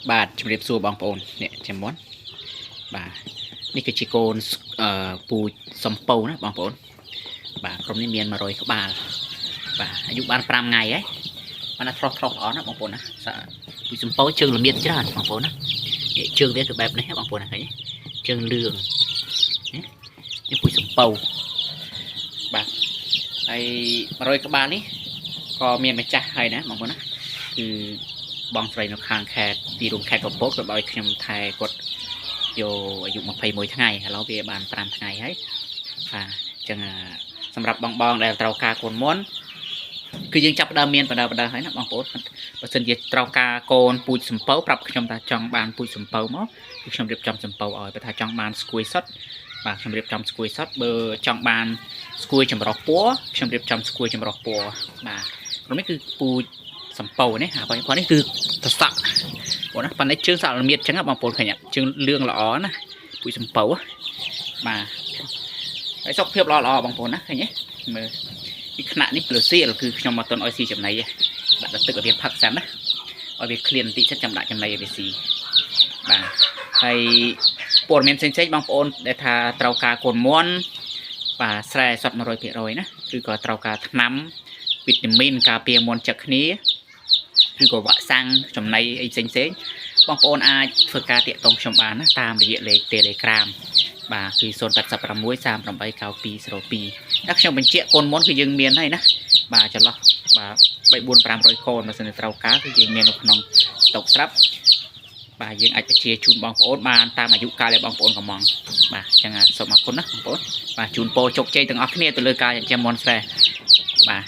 បាទជំរាបសួរបបងប្អូនអ្នកចាំមុនបាទនេះគឺជាកូនពូជសំពៅណាបងប្អូនបាទក្រុមនេះមាន100ក្បាលបាទអាយុបាន5ថ្ងៃហើយបានថាស្រស់ល្អណាបងប្អូនណាពូជសំពៅជើងល្មៀតច្រើនបងប្អូនណាជើងវាគឺបែបនេះបងប្អូនណាឃើញជើងលឿងនេះពូជសំពៅបាទហើយ100ក្បាលនេះក៏មានម្ចាស់ហើយណាបងប្អូនណាគឺបងស្រីនៅខាងខេត្តទីរួមខេត្តកំពតក៏ឲ្យខ្ញុំថែគាត់យកអាយុ21ថ្ងៃឥឡូវវាបាន5ថ្ងៃហើយបាទអញ្ចឹងសម្រាប់បងដែលត្រូវការកូនមុនគឺយើងចាប់ដើមមានបណ្ដាហើយណាបងប្អូនបើសិនជាត្រូវការកូនពូជសំពៅប្រាប់ខ្ញុំថាចង់បានពូជសំពៅមកគឺខ្ញុំរៀបចំសំពៅឲ្យបើថាចង់បានស្គួយសុតបាទខ្ញុំរៀបចំស្គួយសុតបើចង់បានស្គួយចម្រុះពណ៌ខ្ញុំរៀបចំស្គួយចម្រុះពណ៌បាទក្រុមនេះគឺពូជសំពៅនេះបងប្អូននេះគឺតសក់បងណាប៉ុន្តែជើងសាក់ល្មៀតអញ្ចឹងបងប្អូនឃើញជើងលឿងល្អណាពូជសំពៅបាទហើយសុខភាពល្អបងប្អូនណាឃើញទេមើលពីថ្នាក់នេះលើសៀលគឺខ្ញុំមកតន់ឲ្យស៊ីចំណីដាក់ទឹកឲ្យវាផឹកសិនណាឲ្យវាឃ្លានបន្តិចសិនចាំដាក់ចំណីឲ្យវាស៊ីបាទហើយព័ត៌មានផ្សេងៗបងប្អូនដែលថាត្រូវការកូនមន់បាទស្រែសុទ្ធ 100% ណាគឺក៏ត្រូវការថ្នាំវីតាមីនការពារមន់ចឹកគ្នាឬក៏វ៉ាក់សាំងចំណីអីផ្សេងបងប្អូនអាចធ្វើការតាក់ទងខ្ញុំបានណាតាមរយៈលេខ Telegram បាទគឺ086 389202តែខ្ញុំបញ្ជាក់កូនមុនគឺយើងមានហើយណាបាទចន្លោះបាទ3 4 500កូនបើសិនជាត្រូវការគឺយើងមាននៅក្នុងស្តុកស្រាប់បាទយើងអាចបញ្ជាជូនបងប្អូនបានតាមអាយុកាលរបស់បងប្អូនកំងបាទអញ្ចឹងសូមអរគុណណាបងប្អូនបាទជូនពរជោគជ័យទាំងអស់គ្នាទៅលើការចិញ្ចឹមមាន់ស្រែបាទ